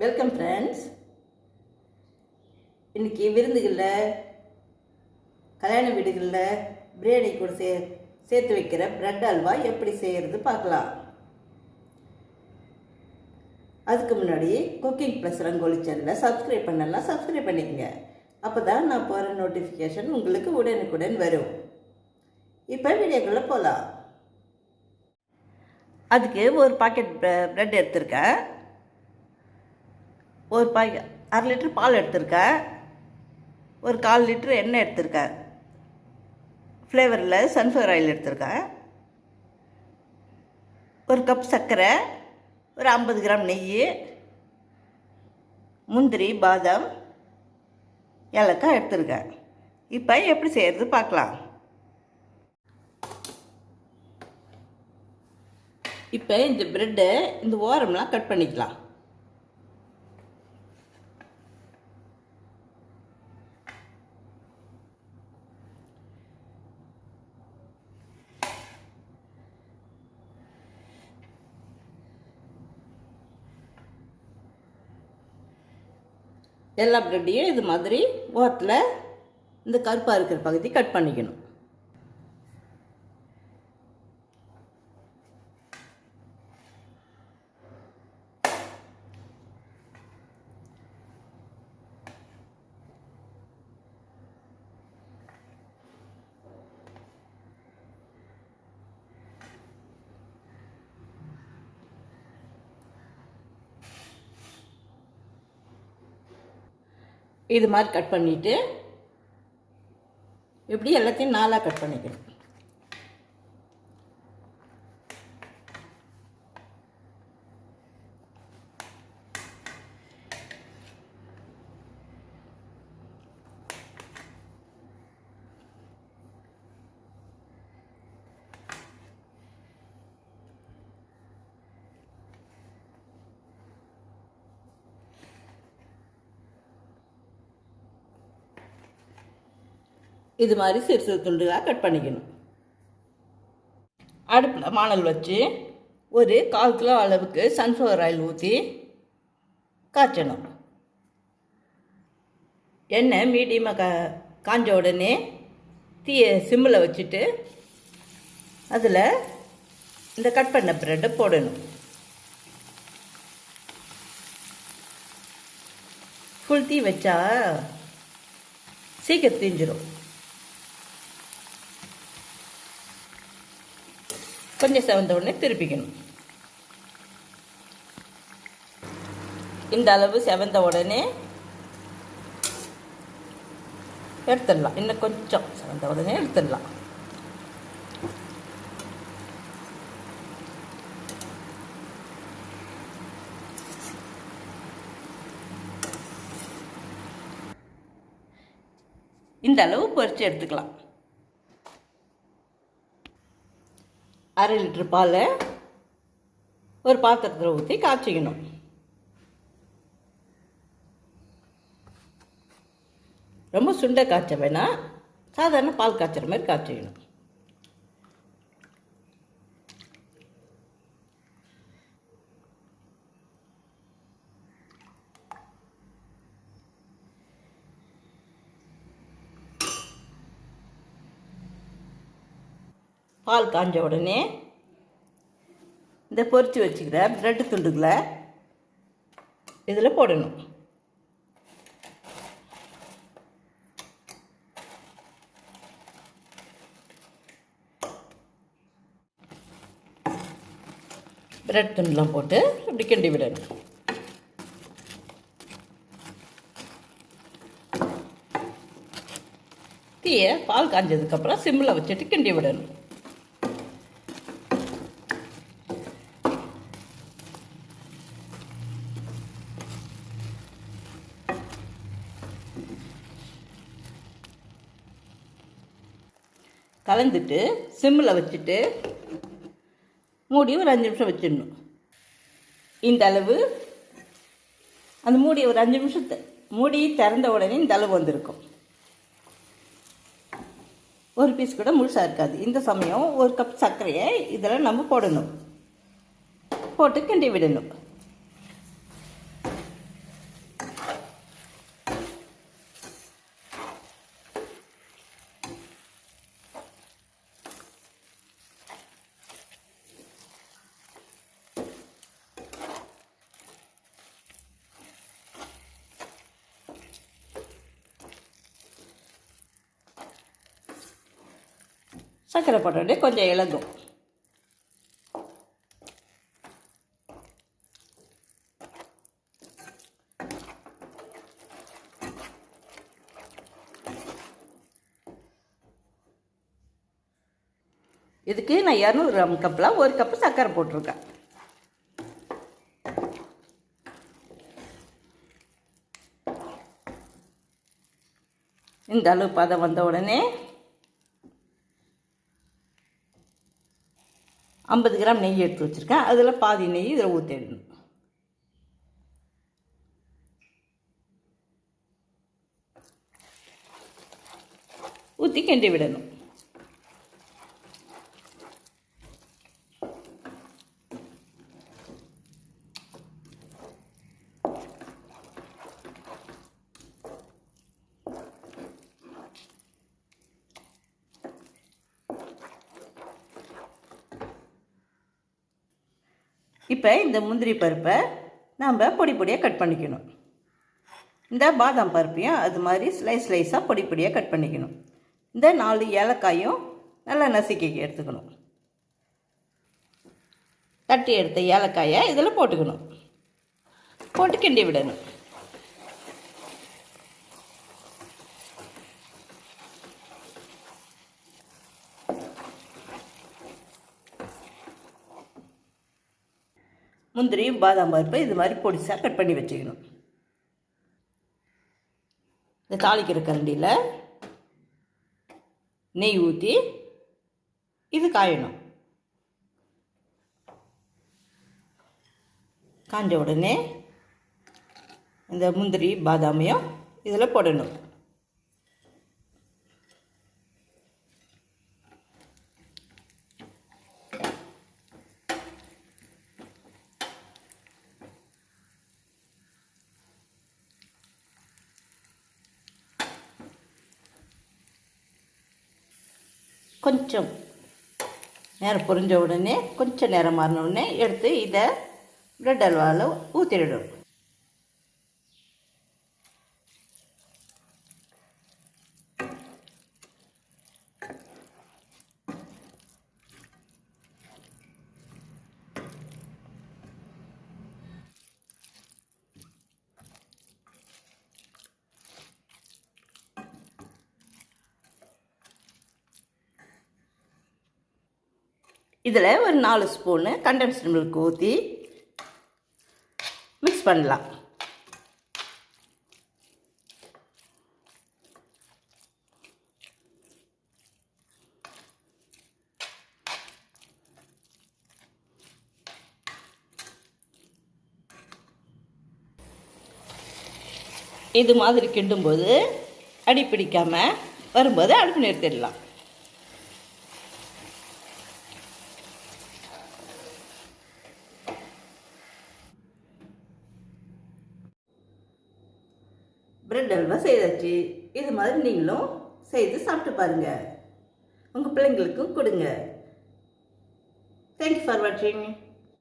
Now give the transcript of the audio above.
Welcome friends. இன்றைக்கி விருந்துகளில், கல்யாண வீடுகளில் பிரியாணி கூட சேர்த்து வைக்கிற ப்ரெட் அல்வா எப்படி செய்கிறது பார்க்கலாம். அதுக்கு முன்னாடி குக்கிங் ப்ளஸ் ரங்கோலி சேனலை சப்ஸ்கிரைப் பண்ணலாம், சப்ஸ்கிரைப் பண்ணிக்கங்க. அப்போ தான் நான் போகிற நோட்டிஃபிகேஷன் உங்களுக்கு உடனுக்குடன் வரும். இப்போ வீடியோக்குள்ளே போகலாம். அதுக்கு ஒரு பாக்கெட் ப்ரெட் எடுத்திருக்கேன், ஒரு அரை லிட்டர் பால் எடுத்திருக்கேன், ஒரு 1/4 லிட்டர் எண்ணெய் எடுத்திருக்கேன், ஃப்ளேவரில் சன்ஃப்ளவர் ஆயில் எடுத்திருக்கேன், ஒரு கப் சர்க்கரை, ஒரு 50 கிராம் நெய், முந்திரி, பாதாம், ஏலக்காய் எடுத்திருக்கேன். இப்போ எப்படி செய்கிறது பார்க்கலாம். இப்போ இந்த ப்ரெட்டை இந்த ஓரம்லாம் கட் பண்ணிக்கலாம். எல்லா ப்ரெட்டையும் இது மாதிரி ஓரத்தில் இந்த கருப்பாக இருக்கிற பகுதி கட் பண்ணிக்கணும். இது மாதிரி கட் பண்ணிவிட்டு இப்படி எல்லாத்தையும் 4ஆக கட் பண்ணிக்கணும். இது மாதிரி சிறு சிறு துண்டுகளாக கட் பண்ணிக்கணும். அடுப்பில் வானல் வச்சு ஒரு 1/4 கிலோ அளவுக்கு சன்ஃப்ளவர் ஆயில் ஊற்றி காய்ச்சணும். எண்ணெய் மீடியமாக காஞ்ச உடனே தீயை சிம்மில் வச்சுட்டு அதில் இந்த கட் பண்ண ப்ரெட்டை போடணும். ஃபுல் தீ வச்சா சீக்கிரம் தீஞ்சிடும். கொஞ்சம் செவந்த உடனே திருப்பிக்கணும். இந்த அளவு செவந்த உடனே எடுத்துடலாம். இன்னும் கொஞ்சம் செவந்த உடனே எடுத்துடலாம். இந்த அளவு பொரிச்சு எடுத்துக்கலாம். 1/2 லிட்டர் பாலை ஒரு பாத்திரத்தில் ஊற்றி காய்ச்சிக்கணும். ரொம்ப சுண்டை காய்ச்ச வேணாம், சாதாரண பால் காய்ச்சுற மாதிரி காய்ச்சிக்கணும். பால் காஞ்ச உடனே இந்த பொரிச்சு வச்சுக்கிற ப்ரெட்டு துண்டுகளை இதில் போடணும். ப்ரெட் துண்டுலாம் போட்டு இப்படி கிண்டி விடணும். தீயை பால் காஞ்சதுக்கப்புறம் சிம்மில் வச்சுட்டு கிண்டி விடணும். கலந்துட்டு சிம்மில் வச்சுட்டு மூடி ஒரு 5 நிமிஷம் வச்சிடணும். இந்த அளவு அந்த மூடி ஒரு 5 நிமிஷத்தை மூடி திறந்த உடனே இந்த அளவு வந்திருக்கும். ஒரு பீஸ் கூட முழுசாக இருக்காது. இந்த சமயம் ஒரு கப் சர்க்கரையை இதில் நம்ம போடணும். போட்டு கிண்டி விடணும். சர்க்கரை போட்டோடனே கொஞ்சம் இலகும். இதுக்கு நான் 200 கிராம் கப்பில் 1 கப்பு சர்க்கரை போட்டிருக்கேன். இந்த அளவு பதம் வந்த உடனே 50 கிராம் நெய் எடுத்து வச்சுருக்கேன். அதில் பாதி நெய் இதில் ஊற்றிடணும். ஊற்றி கிண்டி விடணும். இப்போ இந்த முந்திரி பருப்பை நாம் பொடி பொடியாக கட் பண்ணிக்கணும். இந்த பாதாம் பருப்பையும் அது மாதிரி ஸ்லைஸாக பொடி பொடியாக கட் பண்ணிக்கணும். இந்த 4 ஏலக்காயும் நல்லா நசுக்கி எடுத்துக்கணும். தட்டி எடுத்த ஏலக்காயை இதில் போட்டுக்கணும். போட்டு கிண்டி விடணும். முந்திரி பாதாம் பருப்பு இது மாதிரி பொடிசாக கட் பண்ணி வச்சுக்கணும். இந்த தாளிக்கிற கரண்டியில் நெய் ஊற்றி இது காயணும். காஞ்ச உடனே இந்த முந்திரி பாதாமையும் இதில் போடணும். கொஞ்சம் நேரம் பொரிஞ்ச உடனே கொஞ்சம் நேரம் மாறின உடனே எடுத்து இதை பிரெட் அல்வாவில் ஊற்றிடணும். இதில் ஒரு 4 ஸ்பூனு கண்டென்ஸ்டு மில்க் ஊற்றி மிக்ஸ் பண்ணலாம். இது மாதிரி கிண்டும்போது அடி பிடிக்காமல் வரும்போது அடுப்பு நிறுத்திடலாம். பிரெட் அல்வா செய்தாச்சு. இது மாதிரி நீங்களும் செய்து சாப்பிட்டு பாருங்கள். உங்கள் பிள்ளைங்களுக்கும் கொடுங்க. தேங்க்யூ ஃபார் வாட்சிங்.